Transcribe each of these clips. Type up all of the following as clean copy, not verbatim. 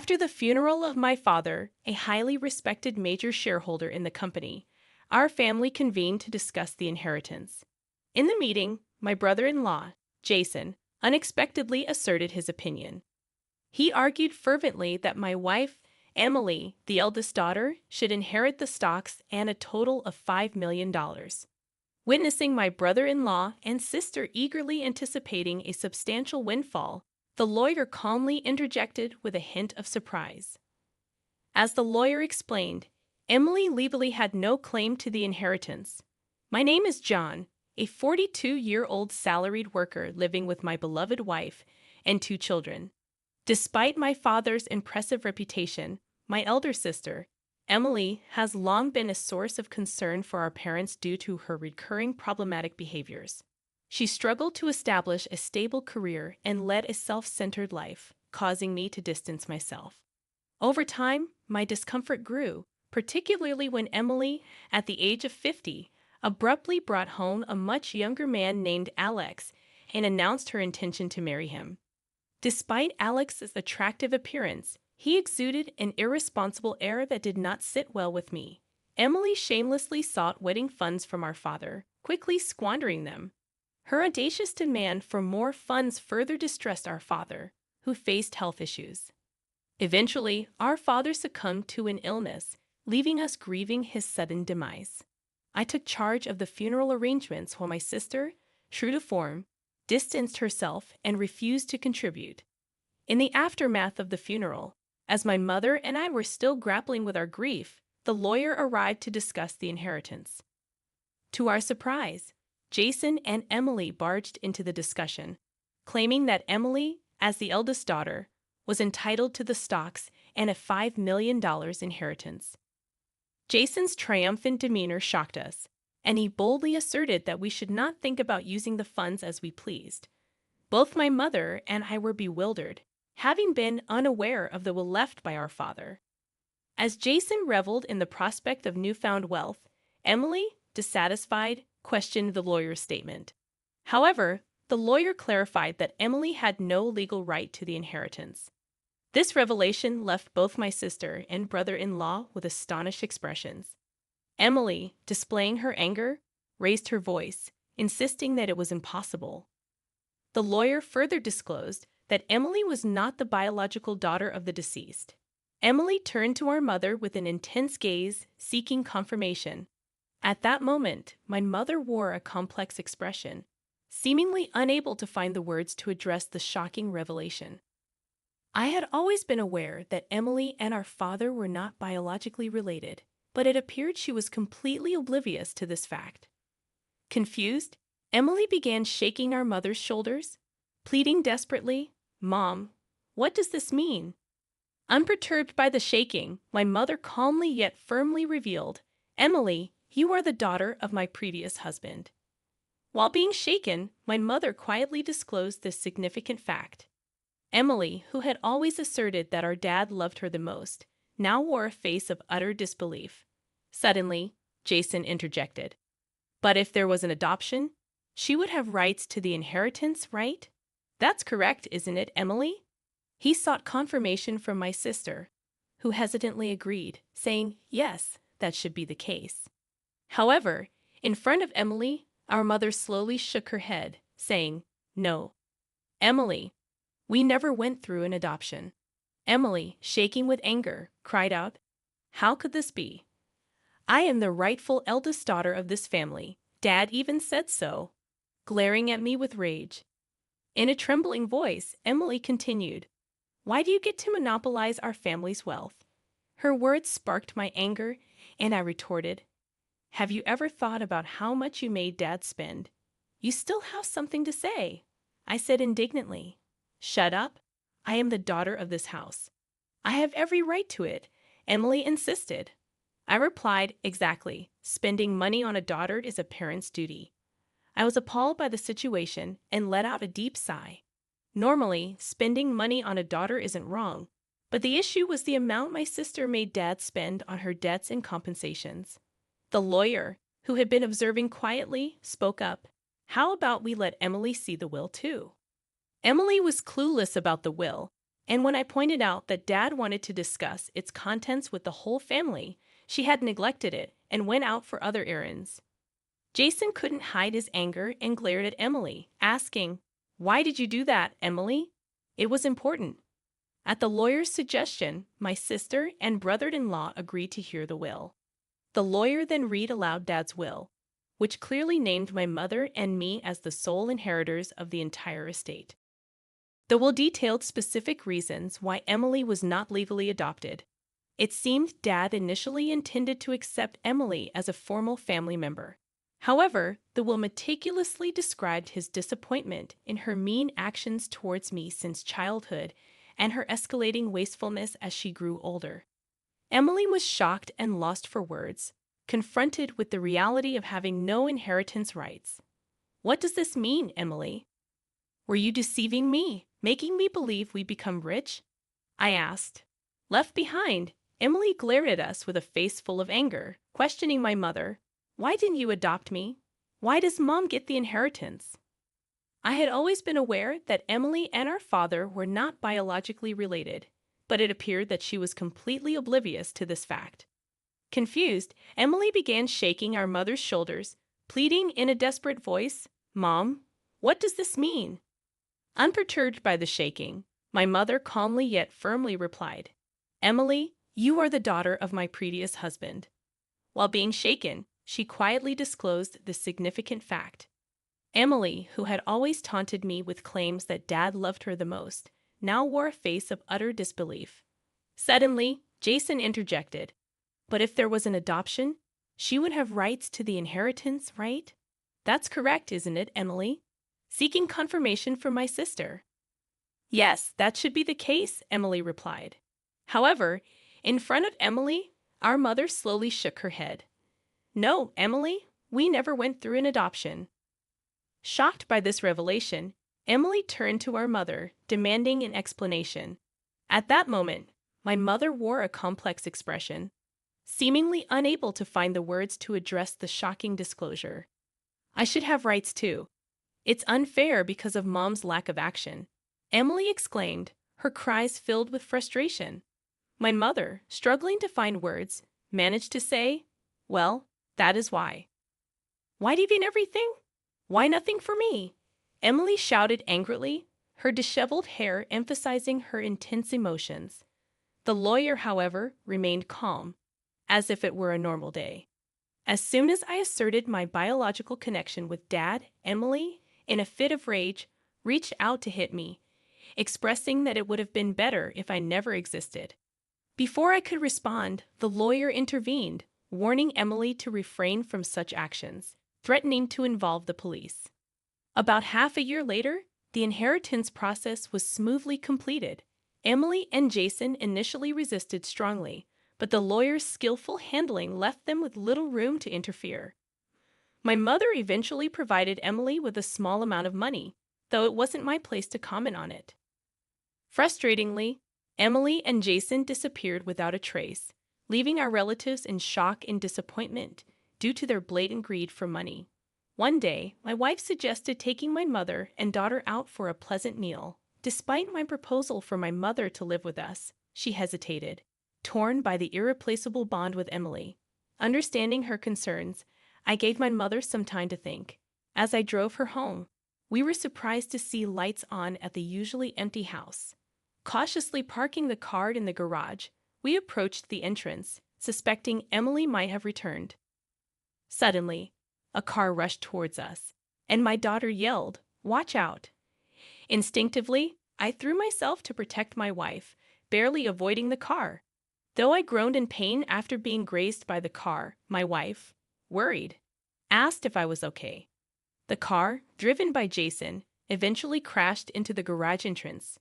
After the funeral of my father, a highly respected major shareholder in the company, our family convened to discuss the inheritance. In the meeting, my brother-in-law, Jason, unexpectedly asserted his opinion. He argued fervently that my wife, Emily, the eldest daughter, should inherit the stocks and a total of $5 million. Witnessing my brother-in-law and sister eagerly anticipating a substantial windfall, the lawyer calmly interjected with a hint of surprise. As the lawyer explained, Emily legally had no claim to the inheritance. My name is John, a 42-year-old salaried worker living with my beloved wife and 2 children. Despite my father's impressive reputation, my elder sister, Emily, has long been a source of concern for our parents due to her recurring problematic behaviors. She struggled to establish a stable career and led a self-centered life, causing me to distance myself. Over time, my discomfort grew, particularly when Emily, at the age of 50, abruptly brought home a much younger man named Alex and announced her intention to marry him. Despite Alex's attractive appearance, he exuded an irresponsible air that did not sit well with me. Emily shamelessly sought wedding funds from our father, quickly squandering them. Her audacious demand for more funds further distressed our father, who faced health issues. Eventually, our father succumbed to an illness, leaving us grieving his sudden demise. I took charge of the funeral arrangements while my sister, true to form, distanced herself and refused to contribute. In the aftermath of the funeral, as my mother and I were still grappling with our grief, the lawyer arrived to discuss the inheritance. To our surprise, Jason and Emily barged into the discussion, claiming that Emily, as the eldest daughter, was entitled to the stocks and a $5 million inheritance. Jason's triumphant demeanor shocked us, and he boldly asserted that we should not think about using the funds as we pleased. Both my mother and I were bewildered, having been unaware of the will left by our father. As Jason reveled in the prospect of newfound wealth, Emily, dissatisfied, questioned the lawyer's statement. However, the lawyer clarified that Emily had no legal right to the inheritance. This revelation left both my sister and brother-in-law with astonished expressions. Emily, displaying her anger, raised her voice, insisting that it was impossible. The lawyer further disclosed that Emily was not the biological daughter of the deceased. Emily turned to our mother with an intense gaze, seeking confirmation. At that moment, my mother wore a complex expression, seemingly unable to find the words to address the shocking revelation. I had always been aware that Emily and our father were not biologically related, but it appeared she was completely oblivious to this fact. Confused, Emily began shaking our mother's shoulders, pleading desperately, "Mom, what does this mean?" Unperturbed by the shaking, my mother calmly yet firmly revealed, "Emily, you are the daughter of my previous husband." While being shaken, my mother quietly disclosed this significant fact. Emily, who had always asserted that our dad loved her the most, now wore a face of utter disbelief. Suddenly, Jason interjected. "But if there was an adoption, she would have rights to the inheritance, right? That's correct, isn't it, Emily?" He sought confirmation from my sister, who hesitantly agreed, saying, "Yes, that should be the case." However, in front of Emily, our mother slowly shook her head, saying, "No, Emily, we never went through an adoption." Emily, shaking with anger, cried out, "How could this be? I am the rightful eldest daughter of this family. Dad even said so." Glaring at me with rage. In a trembling voice, Emily continued, "Why do you get to monopolize our family's wealth?" Her words sparked my anger, and I retorted, "Have you ever thought about how much you made Dad spend? You still have something to say." I said indignantly, "Shut up. I am the daughter of this house. I have every right to it," Emily insisted. I replied, "Exactly. Spending money on a daughter is a parent's duty." I was appalled by the situation and let out a deep sigh. Normally, spending money on a daughter isn't wrong, but the issue was the amount my sister made Dad spend on her debts and compensations. The lawyer, who had been observing quietly, spoke up. "How about we let Emily see the will too?" Emily was clueless about the will, And when I pointed out that Dad wanted to discuss its contents with the whole family, she had neglected it and went out for other errands. Jason couldn't hide his anger and glared at Emily, asking, "Why did you do that, Emily?" It was important. At the lawyer's suggestion, my sister and brother-in-law agreed to hear the will. The lawyer then read aloud Dad's will, which clearly named my mother and me as the sole inheritors of the entire estate. The will detailed specific reasons why Emily was not legally adopted. It seemed Dad initially intended to accept Emily as a formal family member. However, the will meticulously described his disappointment in her mean actions towards me since childhood and her escalating wastefulness as she grew older. Emily was shocked and lost for words, confronted with the reality of having no inheritance rights. "What does this mean, Emily? Were you deceiving me, making me believe we'd become rich?" I asked. Left behind, Emily glared at us with a face full of anger, questioning my mother. "Why didn't you adopt me? Why does Mom get the inheritance?" I had always been aware that Emily and our father were not biologically related, but it appeared that she was completely oblivious to this fact. Confused, Emily began shaking our mother's shoulders, pleading in a desperate voice, "Mom, what does this mean?" Unperturbed by the shaking, my mother calmly yet firmly replied, "Emily, you are the daughter of my previous husband." While being shaken, she quietly disclosed this significant fact. Emily, who had always taunted me with claims that Dad loved her the most, now wore a face of utter disbelief. Suddenly, Jason interjected, "But if there was an adoption, she would have rights to the inheritance, right?" "That's correct, isn't it, Emily?" Seeking confirmation from my sister. "Yes, that should be the case," Emily replied. However, in front of Emily, our mother slowly shook her head. "No, Emily, we never went through an adoption." Shocked by this revelation, Emily turned to our mother, demanding an explanation. At that moment, my mother wore a complex expression, seemingly unable to find the words to address the shocking disclosure. "I should have rights too. It's unfair because of Mom's lack of action," Emily exclaimed, her cries filled with frustration. My mother, struggling to find words, managed to say, "Well, that is why." "Why deviate everything? Why nothing for me?" Emily shouted angrily, her disheveled hair emphasizing her intense emotions. The lawyer, however, remained calm, as if it were a normal day. As soon as I asserted my biological connection with Dad, Emily, in a fit of rage, reached out to hit me, expressing that it would have been better if I never existed. Before I could respond, the lawyer intervened, warning Emily to refrain from such actions, threatening to involve the police. About half a year later, the inheritance process was smoothly completed. Emily and Jason initially resisted strongly, but the lawyer's skillful handling left them with little room to interfere. My mother eventually provided Emily with a small amount of money, though it wasn't my place to comment on it. Frustratingly, Emily and Jason disappeared without a trace, leaving our relatives in shock and disappointment due to their blatant greed for money. One day, my wife suggested taking my mother and daughter out for a pleasant meal. Despite my proposal for my mother to live with us, she hesitated, torn by the irreplaceable bond with Emily. Understanding her concerns, I gave my mother some time to think. As I drove her home, we were surprised to see lights on at the usually empty house. Cautiously parking the car in the garage, we approached the entrance, suspecting Emily might have returned. Suddenly, a car rushed towards us, and my daughter yelled, "Watch out!" Instinctively, I threw myself to protect my wife, barely avoiding the car. Though I groaned in pain after being grazed by the car, my wife, worried, asked if I was okay. The car, driven by Jason, eventually crashed into the garage entrance.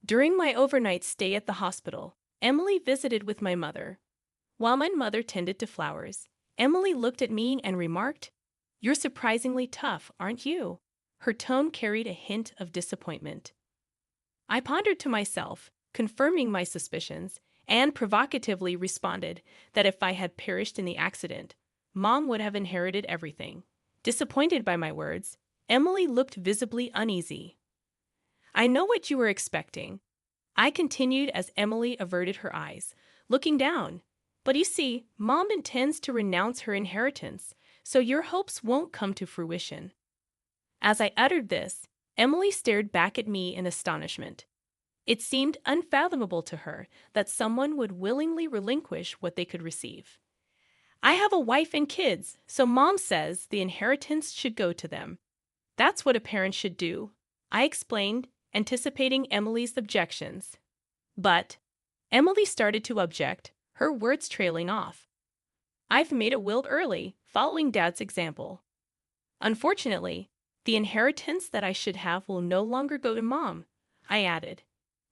During my overnight stay at the hospital, Emily visited with my mother. While my mother tended to flowers, Emily looked at me and remarked, "You're surprisingly tough, aren't you?" Her tone carried a hint of disappointment. I pondered to myself, confirming my suspicions, and provocatively responded that if I had perished in the accident, Mom would have inherited everything. Disappointed by my words, Emily looked visibly uneasy. "I know what you were expecting. I continued as Emily averted her eyes, looking down. But you see, Mom intends to renounce her inheritance, so your hopes won't come to fruition. As I uttered this, Emily stared back at me in astonishment. It seemed unfathomable to her that someone would willingly relinquish what they could receive. I have a wife and kids, so Mom says the inheritance should go to them. That's what a parent should do, I explained, anticipating Emily's objections. But Emily started to object, her words trailing off. I've made a will early, following Dad's example. Unfortunately, the inheritance that I should have will no longer go to Mom, I added.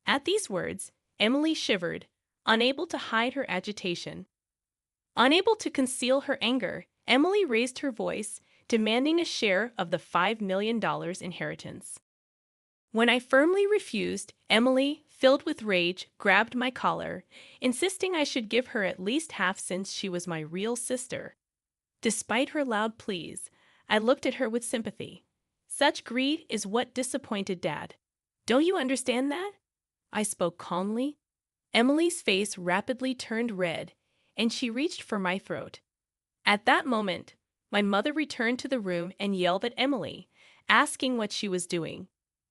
At these words, Emily shivered, unable to hide her agitation. Unable to conceal her anger, Emily raised her voice, demanding a share of the $5 million inheritance. When I firmly refused, Emily, filled with rage, grabbed my collar, insisting I should give her at least half since she was my real sister. Despite her loud pleas, I looked at her with sympathy. Such greed is what disappointed Dad. Don't you understand that? I spoke calmly. Emily's face rapidly turned red, and she reached for my throat. At that moment, my mother returned to the room and yelled at Emily, asking what she was doing.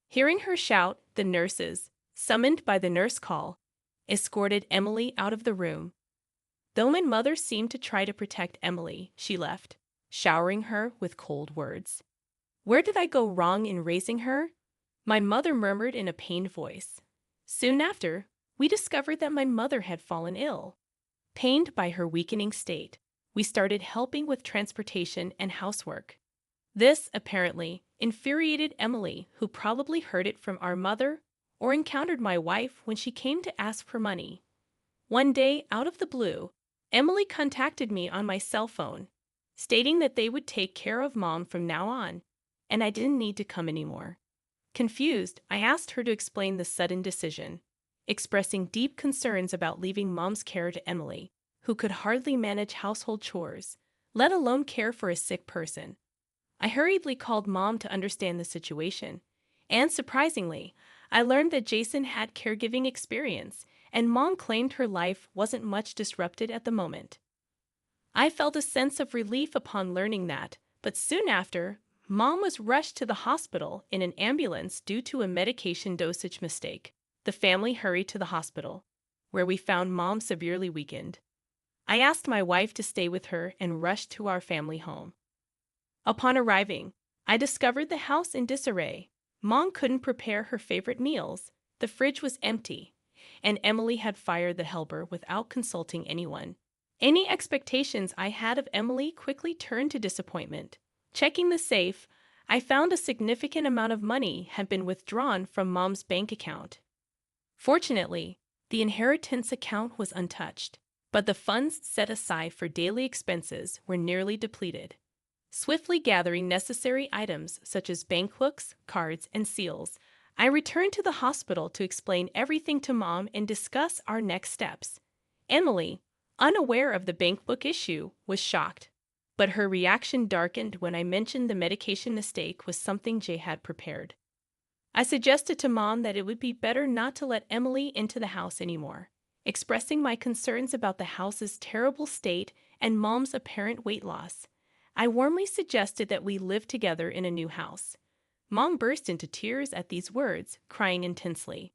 Hearing her shout, the nurses, summoned by the nurse call, escorted Emily out of the room. Though my mother seemed to try to protect Emily, she left, showering her with cold words. Where did I go wrong in raising her? My mother murmured in a pained voice. Soon after, we discovered that my mother had fallen ill. Pained by her weakening state, we started helping with transportation and housework. This, apparently, infuriated Emily, who probably heard it from our mother or encountered my wife when she came to ask for money. One day, out of the blue, Emily contacted me on my cell phone, stating that they would take care of Mom from now on, and I didn't need to come anymore. Confused, I asked her to explain the sudden decision, expressing deep concerns about leaving Mom's care to Emily, who could hardly manage household chores, let alone care for a sick person. I hurriedly called Mom to understand the situation, and surprisingly, I learned that Jason had caregiving experience, and Mom claimed her life wasn't much disrupted at the moment. I felt a sense of relief upon learning that, but soon after, Mom was rushed to the hospital in an ambulance due to a medication dosage mistake. The family hurried to the hospital, where we found Mom severely weakened. I asked my wife to stay with her and rushed to our family home. Upon arriving, I discovered the house in disarray. Mom couldn't prepare her favorite meals, the fridge was empty, and Emily had fired the helper without consulting anyone. Any expectations I had of Emily quickly turned to disappointment. Checking the safe, I found a significant amount of money had been withdrawn from Mom's bank account. Fortunately, the inheritance account was untouched, but the funds set aside for daily expenses were nearly depleted. Swiftly gathering necessary items such as bankbooks, cards, and seals, I returned to the hospital to explain everything to Mom and discuss our next steps. Emily, unaware of the bankbook issue, was shocked, but her reaction darkened when I mentioned the medication mistake was something Jay had prepared. I suggested to Mom that it would be better not to let Emily into the house anymore, expressing my concerns about the house's terrible state and Mom's apparent weight loss. I warmly suggested that we live together in a new house. Mom burst into tears at these words, crying intensely.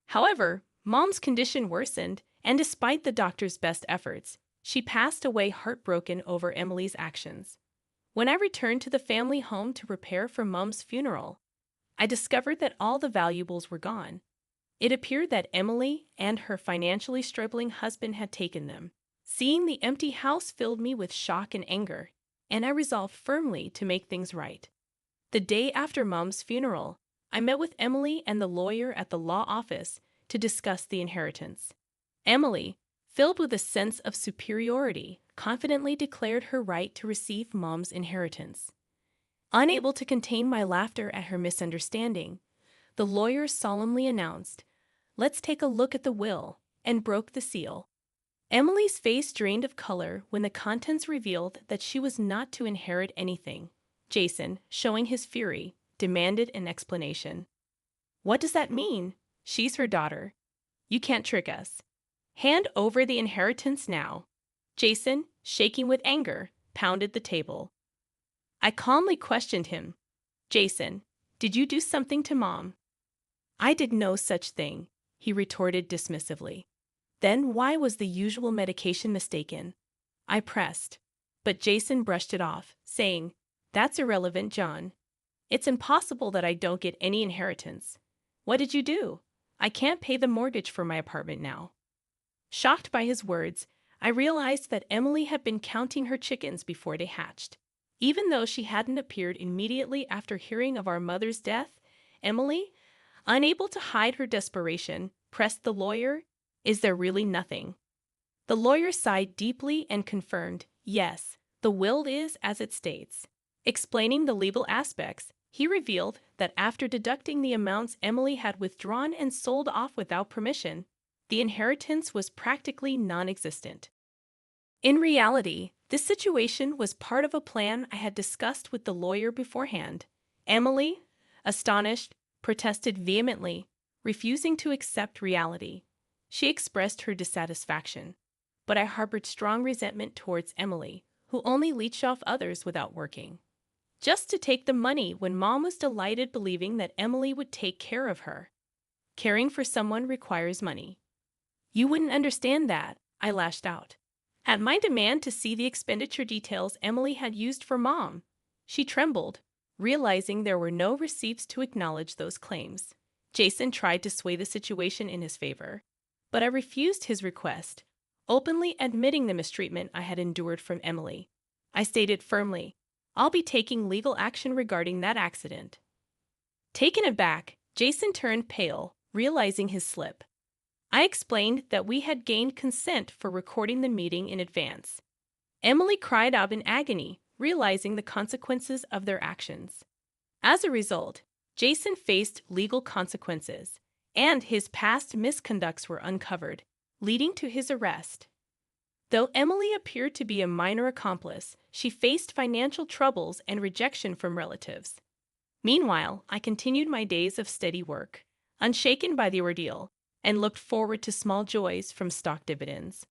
However, Mom's condition worsened, and despite the doctor's best efforts, she passed away heartbroken over Emily's actions. When I returned to the family home to prepare for Mom's funeral, I discovered that all the valuables were gone. It appeared that Emily and her financially struggling husband had taken them. Seeing the empty house filled me with shock and anger, and I resolved firmly to make things right. The day after Mom's funeral, I met with Emily and the lawyer at the law office to discuss the inheritance. Emily, filled with a sense of superiority, confidently declared her right to receive Mom's inheritance. Unable to contain my laughter at her misunderstanding, the lawyer solemnly announced, "Let's take a look at the will," and broke the seal. Emily's face drained of color when the contents revealed that she was not to inherit anything. Jason, showing his fury, demanded an explanation. "What does that mean?" She's her daughter. You can't trick us. Hand over the inheritance now. Jason, shaking with anger, pounded the table. I calmly questioned him. Jason, did you do something to Mom? I did no such thing, he retorted dismissively. Then why was the usual medication mistaken? I pressed. But Jason brushed it off, saying, That's irrelevant, John. It's impossible that I don't get any inheritance. What did you do? I can't pay the mortgage for my apartment now. Shocked by his words, I realized that Emily had been counting her chickens before they hatched. Even though she hadn't appeared immediately after hearing of our mother's death, Emily, unable to hide her desperation, pressed the lawyer, Is there really nothing? The lawyer sighed deeply and confirmed, Yes, the will is as it states. Explaining the legal aspects, he revealed that after deducting the amounts Emily had withdrawn and sold off without permission, the inheritance was practically non-existent. In reality, this situation was part of a plan I had discussed with the lawyer beforehand. Emily, astonished, protested vehemently, refusing to accept reality. She expressed her dissatisfaction, but I harbored strong resentment towards Emily, who only leeched off others without working. Just to take the money when Mom was delighted believing that Emily would take care of her. Caring for someone requires money. You wouldn't understand that, I lashed out. At my demand to see the expenditure details Emily had used for Mom, she trembled, realizing there were no receipts to acknowledge those claims. Jason tried to sway the situation in his favor, but I refused his request, openly admitting the mistreatment I had endured from Emily. I stated firmly, I'll be taking legal action regarding that accident. Taken aback, Jason turned pale, realizing his slip. I explained that we had gained consent for recording the meeting in advance. Emily cried out in agony, realizing the consequences of their actions. As a result, Jason faced legal consequences, and his past misconducts were uncovered, leading to his arrest. Though Emily appeared to be a minor accomplice, she faced financial troubles and rejection from relatives. Meanwhile, I continued my days of steady work, unshaken by the ordeal, and looked forward to small joys from stock dividends.